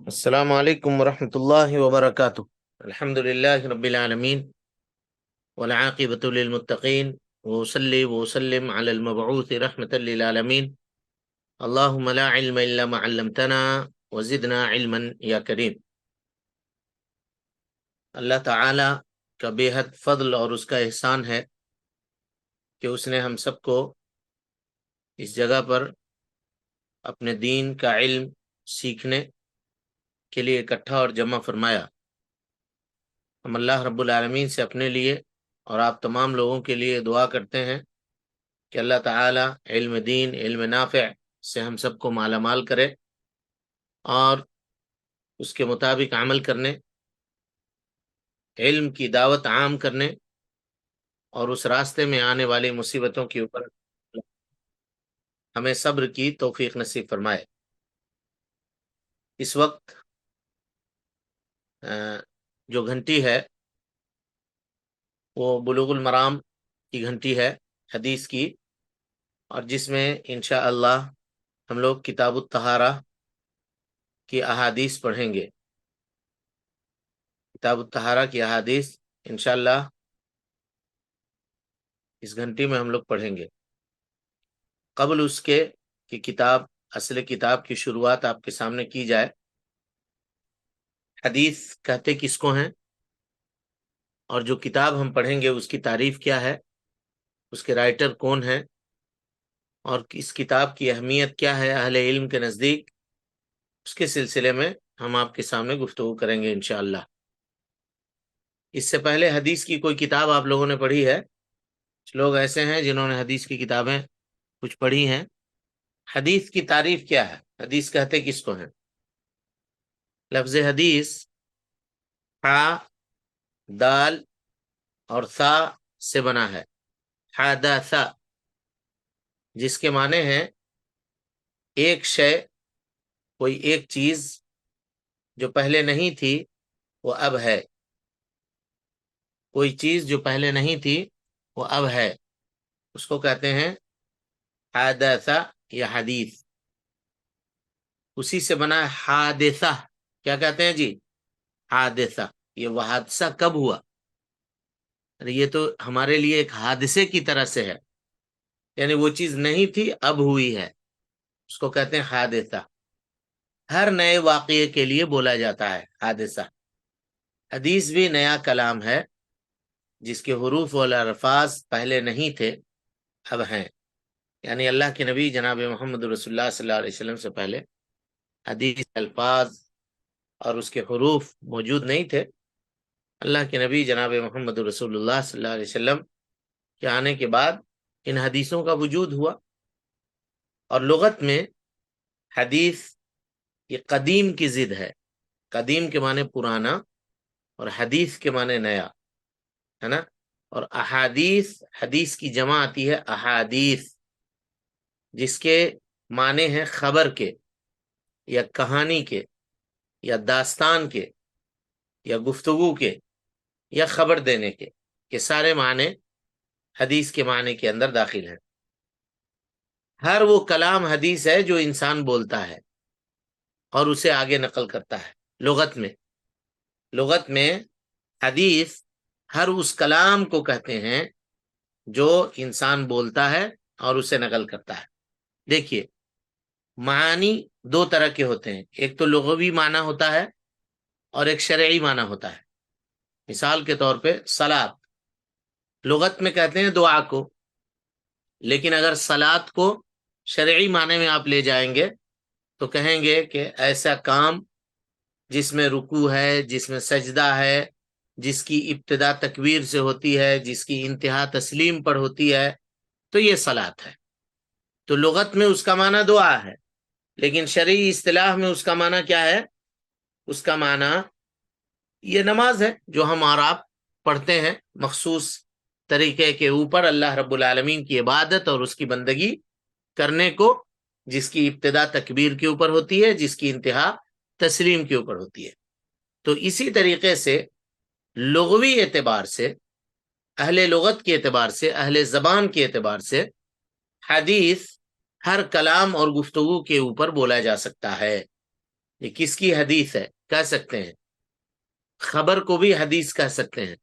السلام علیکم ورحمۃ اللہ وبرکاتہ۔ الحمد للہ رب العالمین والعاقبۃ للمتقین وصلی وسلم علی المبعوث رحمۃ للعالمین۔ اللہم لا علم الا ما علمتنا وزدنا علما یا کریم۔ اللہ تعالی کا بے حد فضل اور اس کا احسان ہے کہ اس نے ہم سب کو اس جگہ پر اپنے دین کا علم سیکھنے کے لیے اکٹھا اور جمع فرمایا۔ ہم اللہ رب العالمین سے اپنے لیے اور آپ تمام لوگوں کے لیے دعا کرتے ہیں کہ اللہ تعالی علم دین، علم نافع سے ہم سب کو مالا مال کرے اور اس کے مطابق عمل کرنے، علم کی دعوت عام کرنے اور اس راستے میں آنے والی مصیبتوں کے اوپر ہمیں صبر کی توفیق نصیب فرمائے۔ اس وقت جو گھنٹی ہے وہ بلوغ المرام کی گھنٹی ہے، حدیث کی، اور جس میں انشاءاللہ ہم لوگ کتاب الطہارہ کی احادیث پڑھیں گے۔ کتاب الطہارہ کی احادیث انشاءاللہ اس گھنٹی میں ہم لوگ پڑھیں گے۔ قبل اس کے کہ اصل کتاب کی شروعات آپ کے سامنے کی جائے، حدیث کہتے کس کو ہیں اور جو کتاب ہم پڑھیں گے اس کی تعریف کیا ہے، اس کے رائٹر کون ہیں اور اس کتاب کی اہمیت کیا ہے اہل علم کے نزدیک، اس کے سلسلے میں ہم آپ کے سامنے گفتگو کریں گے انشاءاللہ۔ اس سے پہلے حدیث کی کوئی کتاب آپ لوگوں نے پڑھی ہے؟ کچھ لوگ ایسے ہیں جنہوں نے حدیث کی کتابیں کچھ پڑھی ہیں۔ حدیث کی تعریف کیا ہے؟ حدیث کہتے کس کو ہیں؟ لفظ حدیث حا، دال اور ثا سے بنا ہے، حدث، جس کے معنی ہیں ایک شے، کوئی ایک چیز جو پہلے نہیں تھی وہ اب ہے، کوئی چیز جو پہلے نہیں تھی وہ اب ہے، اس کو کہتے ہیں حدث یا حدیث۔ اسی سے بنا ہے حادثہ۔ کیا کہتے ہیں جی؟ حادثہ۔ یہ وہ حادثہ کب ہوا؟ یہ تو ہمارے لیے ایک حادثے کی طرح سے ہے، یعنی وہ چیز نہیں تھی اب ہوئی ہے، اس کو کہتے ہیں حادثہ۔ ہر نئے واقعے کے لیے بولا جاتا ہے حادثہ۔ حدیث بھی نیا کلام ہے جس کے حروف و الفاظ پہلے نہیں تھے، اب ہیں، یعنی اللہ کے نبی جناب محمد رسول اللہ صلی اللہ علیہ وسلم سے پہلے حدیث الفاظ اور اس کے حروف موجود نہیں تھے۔ اللہ کے نبی جناب محمد رسول اللہ صلی اللہ علیہ وسلم کے آنے کے بعد ان حدیثوں کا وجود ہوا۔ اور لغت میں حدیث یہ قدیم کی ضد ہے، قدیم کے معنی پرانا اور حدیث کے معنی نیا ہے نا۔ اور احادیث، حدیث کی جمع آتی ہے احادیث، جس کے معنی ہیں خبر کے یا کہانی کے یا داستان کے یا گفتگو کے یا خبر دینے کے، یہ سارے معنی حدیث کے معنی کے اندر داخل ہیں۔ ہر وہ کلام حدیث ہے جو انسان بولتا ہے اور اسے آگے نقل کرتا ہے۔ لغت میں حدیث ہر اس کلام کو کہتے ہیں جو انسان بولتا ہے اور اسے نقل کرتا ہے۔ دیکھیے، معانی دو طرح کے ہوتے ہیں، ایک تو لغوی معنی ہوتا ہے اور ایک شرعی معنی ہوتا ہے۔ مثال کے طور پہ صلاۃ، لغت میں کہتے ہیں دعا کو، لیکن اگر صلاۃ کو شرعی معنی میں آپ لے جائیں گے تو کہیں گے کہ ایسا کام جس میں رکوع ہے، جس میں سجدہ ہے، جس کی ابتدا تکبیر سے ہوتی ہے، جس کی انتہا تسلیم پر ہوتی ہے، تو یہ صلاۃ ہے۔ تو لغت میں اس کا معنی دعا ہے، لیکن شرعی اصطلاح میں اس کا معنی کیا ہے؟ اس کا معنی یہ نماز ہے جو ہم اور آپ پڑھتے ہیں مخصوص طریقے کے اوپر، اللہ رب العالمین کی عبادت اور اس کی بندگی کرنے کو، جس کی ابتدا تکبیر کے اوپر ہوتی ہے، جس کی انتہا تسلیم کے اوپر ہوتی ہے۔ تو اسی طریقے سے لغوی اعتبار سے، اہل لغت کے اعتبار سے، اہل زبان کے اعتبار سے، حدیث ہر کلام اور گفتگو کے اوپر بولا جا سکتا ہے۔ یہ کس کی حدیث ہے کہہ سکتے ہیں، خبر کو بھی حدیث کہہ سکتے ہیں،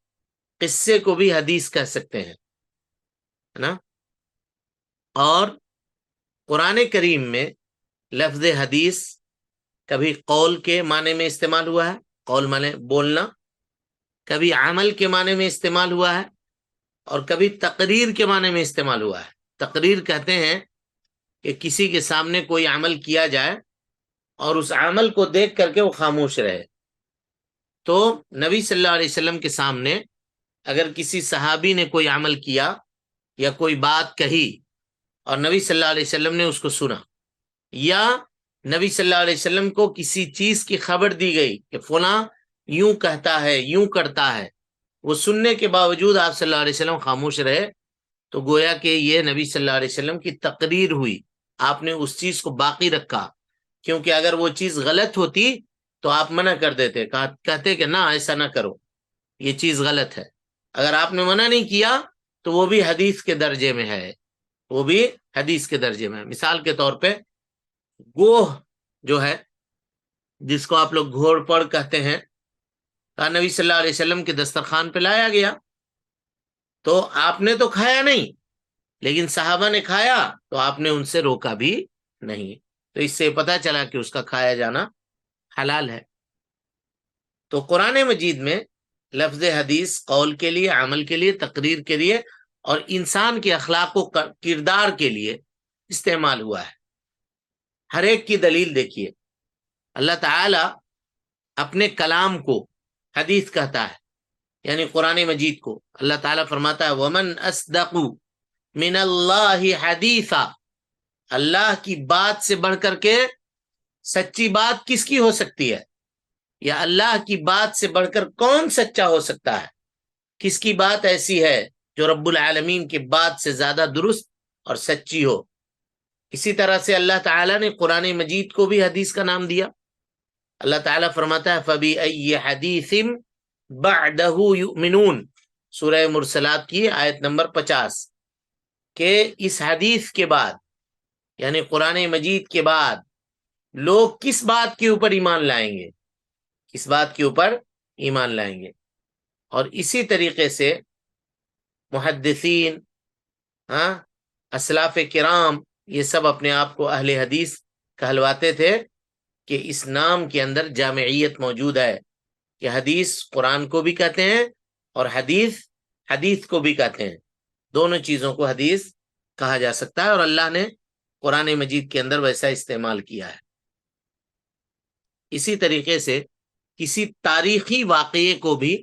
قصے کو بھی حدیث کہہ سکتے ہیں، ہے نا۔ اور قرآن کریم میں لفظ حدیث کبھی قول کے معنی میں استعمال ہوا ہے، قول معنی بولنا، کبھی عمل کے معنی میں استعمال ہوا ہے، اور کبھی تقریر کے معنی میں استعمال ہوا ہے۔ تقریر کہتے ہیں کہ کسی کے سامنے کوئی عمل کیا جائے اور اس عمل کو دیکھ کر کے وہ خاموش رہے۔ تو نبی صلی اللہ علیہ وسلم کے سامنے اگر کسی صحابی نے کوئی عمل کیا یا کوئی بات کہی اور نبی صلی اللہ علیہ وسلم نے اس کو سنا، یا نبی صلی اللہ علیہ وسلم کو کسی چیز کی خبر دی گئی کہ فلاں یوں کہتا ہے، یوں کرتا ہے، وہ سننے کے باوجود آپ صلی اللہ علیہ وسلم خاموش رہے، تو گویا کہ یہ نبی صلی اللہ علیہ وسلم کی تقریر ہوئی، آپ نے اس چیز کو باقی رکھا، کیونکہ اگر وہ چیز غلط ہوتی تو آپ منع کر دیتے، کہتے کہ نہ ایسا نہ کرو، یہ چیز غلط ہے۔ اگر آپ نے منع نہیں کیا تو وہ بھی حدیث کے درجے میں ہے، وہ بھی حدیث کے درجے میں ہے۔ مثال کے طور پہ گوہ جو ہے، جس کو آپ لوگ گھوڑ پڑ کہتے ہیں، نبی صلی اللہ علیہ وسلم کے دسترخوان پہ لایا گیا، تو آپ نے تو کھایا نہیں، لیکن صحابہ نے کھایا تو آپ نے ان سے روکا بھی نہیں، تو اس سے پتہ چلا کہ اس کا کھایا جانا حلال ہے۔ تو قرآن مجید میں لفظ حدیث قول کے لیے، عمل کے لیے، تقریر کے لیے اور انسان کے اخلاق و کردار کے لیے استعمال ہوا ہے۔ ہر ایک کی دلیل دیکھیے، اللہ تعالی اپنے کلام کو حدیث کہتا ہے، یعنی قرآن مجید کو۔ اللہ تعالیٰ فرماتا ہے وَمَنْ أَصْدَقُ مِنَ اللَّهِ حَدِيثًا، اللہ کی بات سے بڑھ کر کے سچی بات کس کی ہو سکتی ہے، یا اللہ کی بات سے بڑھ کر کون سچا ہو سکتا ہے؟ کس کی بات ایسی ہے جو رب العالمین کی بات سے زیادہ درست اور سچی ہو؟ اسی طرح سے اللہ تعالیٰ نے قرآن مجید کو بھی حدیث کا نام دیا۔ اللہ تعالیٰ فرماتا ہے فَبِأَيِّ حَدِيثٍ بَعْدَهُ يُؤْمِنُونَ، سورہ مرسلات کی آیت نمبر 50، کہ اس حدیث کے بعد، یعنی قرآن مجید کے بعد لوگ کس بات کے اوپر ایمان لائیں گے، کس بات کے اوپر ایمان لائیں گے۔ اور اسی طریقے سے محدثین، اسلاف کرام، یہ سب اپنے آپ کو اہل حدیث کہلواتے تھے کہ اس نام کے اندر جامعیت موجود ہے، کہ حدیث قرآن کو بھی کہتے ہیں اور حدیث حدیث کو بھی کہتے ہیں، دونوں چیزوں کو حدیث کہا جا سکتا ہے، اور اللہ نے قرآن مجید کے اندر ویسا استعمال کیا ہے۔ اسی طریقے سے کسی تاریخی واقعے کو بھی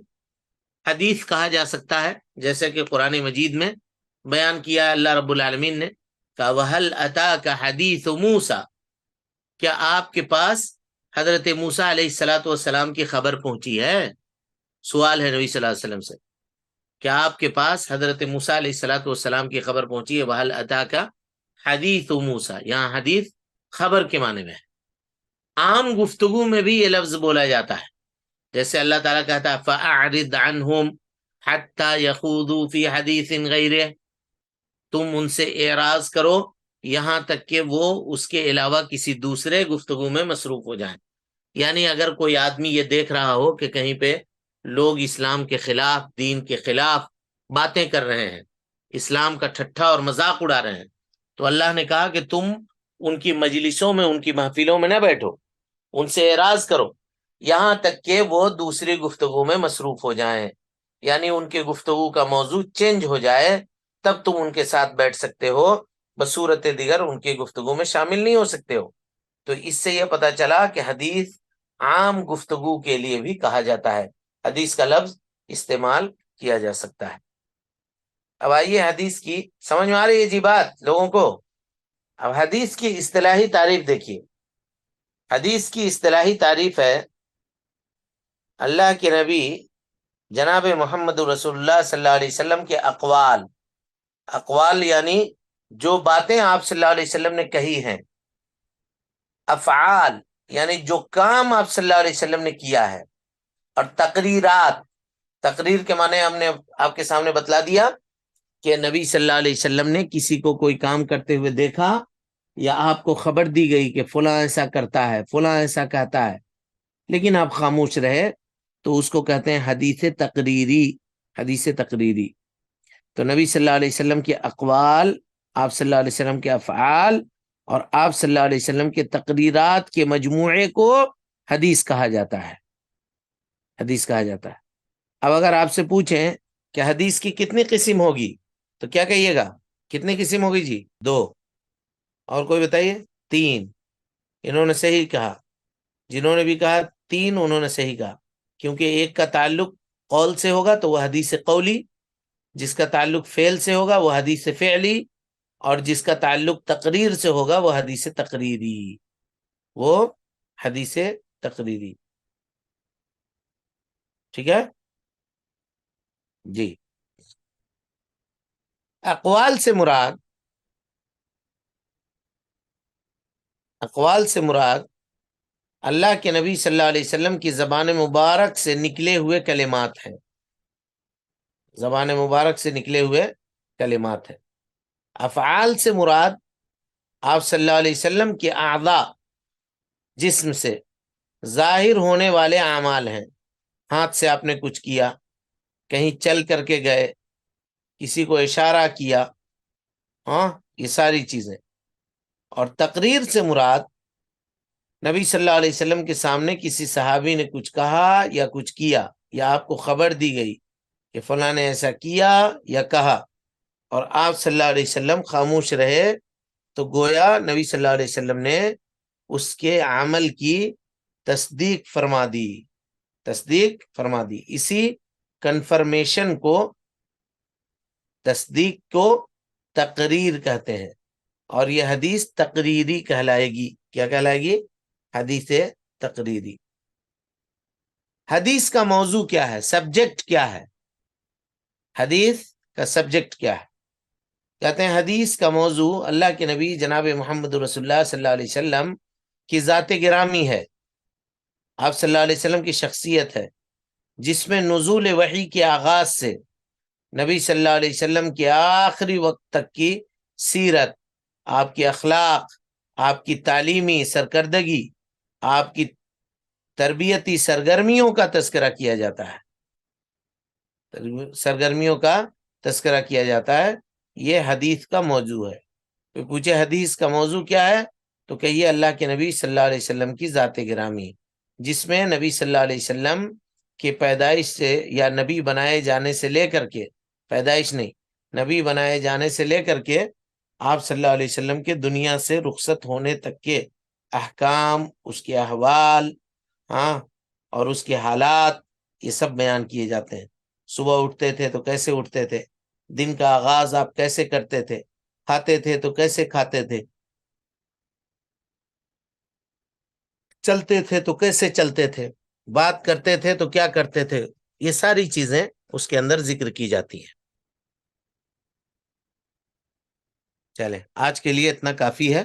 حدیث کہا جا سکتا ہے، جیسے کہ قرآن مجید میں بیان کیا ہے اللہ رب العالمین نے کہ وَهَلْ أَتَاكَ حَدِيثُ مُوسَى، کیا آپ کے پاس حضرت موسیٰ علیہ السلام کی خبر پہنچی ہے؟ سوال ہے نبی صلی اللہ علیہ وسلم سے، کیا آپ کے پاس حضرت موسیٰ علیہ السلام کی خبر پہنچی ہے؟ وَهَلْ أَتَاكَ حدیث موسیٰ، یہاں حدیث خبر کے معنی میں ہے۔ عام گفتگو میں بھی یہ لفظ بولا جاتا ہے، جیسے اللہ تعالیٰ کہتا ہے فَأَعْرِضْ عَنْهُمْ حَتَّى يَخُوضُوا فِي حَدِيثٍ غَيْرِهِ، تم ان سے اعراض کرو یہاں تک کہ وہ اس کے علاوہ کسی دوسرے گفتگو میں مصروف ہو جائیں۔ یعنی اگر کوئی آدمی یہ دیکھ رہا ہو کہ کہیں پہ لوگ اسلام کے خلاف، دین کے خلاف باتیں کر رہے ہیں، اسلام کا ٹھٹھا اور مذاق اڑا رہے ہیں، تو اللہ نے کہا کہ تم ان کی مجلسوں میں، ان کی محفلوں میں نہ بیٹھو، ان سے اعراض کرو یہاں تک کہ وہ دوسری گفتگو میں مصروف ہو جائیں، یعنی ان کے گفتگو کا موضوع چینج ہو جائے، تب تم ان کے ساتھ بیٹھ سکتے ہو، بصورت دیگر ان کی گفتگو میں شامل نہیں ہو سکتے ہو۔ تو اس سے یہ پتا چلا کہ حدیث عام گفتگو کے لیے بھی کہا جاتا ہے، حدیث کا لفظ استعمال کیا جا سکتا ہے۔ اب آئیے حدیث کی سمجھ میں آ رہی ہے جی بات لوگوں کو؟ اب حدیث کی اصطلاحی تعریف دیکھیے۔ حدیث کی اصطلاحی تعریف ہے اللہ کے نبی جناب محمد رسول اللہ صلی اللہ علیہ وسلم کے اقوال، اقوال یعنی جو باتیں آپ صلی اللہ علیہ وسلم نے کہی ہیں، افعال یعنی جو کام آپ صلی اللہ علیہ وسلم نے کیا ہے، اور تقریرات، تقریر کے معنی ہم نے آپ کے سامنے بتلا دیا کہ نبی صلی اللہ علیہ وسلم نے کسی کو کوئی کام کرتے ہوئے دیکھا یا آپ کو خبر دی گئی کہ فلاں ایسا کرتا ہے، فلاں ایسا کہتا ہے، لیکن آپ خاموش رہے، تو اس کو کہتے ہیں حدیث تقریری. حدیث تقریری. تو نبی صلی اللہ علیہ وسلم کے اقوال، آپ صلی اللہ علیہ وسلم کے افعال اور آپ صلی اللہ علیہ وسلم کے تقریرات کے مجموعے کو حدیث کہا جاتا ہے. حدیث کہا جاتا ہے. اب اگر آپ سے پوچھیں کہ حدیث کی کتنی قسم ہوگی تو کیا کہیے گا؟ کتنی قسم ہوگی جی؟ 2. اور کوئی بتائیے؟ 3. انہوں نے صحیح کہا. جنہوں نے بھی کہا 3 انہوں نے صحیح کہا، کیونکہ ایک کا تعلق قول سے ہوگا تو وہ حدیث قولی، جس کا تعلق فعل سے ہوگا وہ حدیث فعلی، اور جس کا تعلق تقریر سے ہوگا وہ حدیث تقریری. وہ حدیث تقریری. ٹھیک ہے جی. اقوال سے مراد، اقوال سے مراد اللہ کے نبی صلی اللہ علیہ وسلم کی زبان مبارک سے نکلے ہوئے کلمات ہیں. زبان مبارک سے نکلے ہوئے کلمات ہیں. افعال سے مراد آپ صلی اللہ علیہ وسلم کے اعضاء، جسم سے ظاہر ہونے والے اعمال ہیں. ہاتھ سے آپ نے کچھ کیا، کہیں چل کر کے گئے، کسی کو اشارہ کیا، ہاں، یہ ساری چیزیں. اور تقریر سے مراد نبی صلی اللہ علیہ وسلم کے سامنے کسی صحابی نے کچھ کہا یا کچھ کیا، یا آپ کو خبر دی گئی کہ فلاں نے ایسا کیا یا کہا، اور آپ صلی اللہ علیہ وسلم خاموش رہے، تو گویا نبی صلی اللہ علیہ وسلم نے اس کے عمل کی تصدیق فرما دی. تصدیق فرما دی. اسی کنفرمیشن کو، تصدیق کو تقریر کہتے ہیں. اور یہ حدیث تقریری کہلائے گی. کیا کہلائے گی؟ حدیث تقریری. حدیث کا موضوع کیا ہے؟ سبجیکٹ کیا ہے؟ حدیث کا سبجیکٹ کیا ہے؟ کہتے ہیں حدیث کا موضوع اللہ کے نبی جناب محمد رسول اللہ صلی اللہ علیہ وسلم کی ذات گرامی ہے. آپ صلی اللہ علیہ وسلم کی شخصیت ہے، جس میں نزول وحی کے آغاز سے نبی صلی اللہ علیہ وسلم کے آخری وقت تک کی سیرت، آپ کے اخلاق، آپ کی تعلیمی سرکردگی، آپ کی تربیتی سرگرمیوں کا تذکرہ کیا جاتا ہے. سرگرمیوں کا تذکرہ کیا جاتا ہے. یہ حدیث کا موضوع ہے. تو پوچھے حدیث کا موضوع کیا ہے، تو کہیے اللہ کے نبی صلی اللہ علیہ وسلم کی ذات گرامی، جس میں نبی صلی اللہ علیہ وسلم کے پیدائش سے یا نبی بنائے جانے سے لے کر کے، پیدائش نہیں، نبی بنائے جانے سے لے کر کے آپ صلی اللہ علیہ وسلم کے دنیا سے رخصت ہونے تک کے احکام، اس کے احوال، ہاں، اور اس کے حالات، یہ سب بیان کیے جاتے ہیں. صبح اٹھتے تھے تو کیسے اٹھتے تھے، دن کا آغاز آپ کیسے کرتے تھے، کھاتے تھے تو کیسے کھاتے تھے، چلتے تھے تو کیسے چلتے تھے، بات کرتے تھے تو کیا کرتے تھے. یہ ساری چیزیں اس کے اندر ذکر کی جاتی ہیں. چلیں، آج کے لیے اتنا کافی ہے.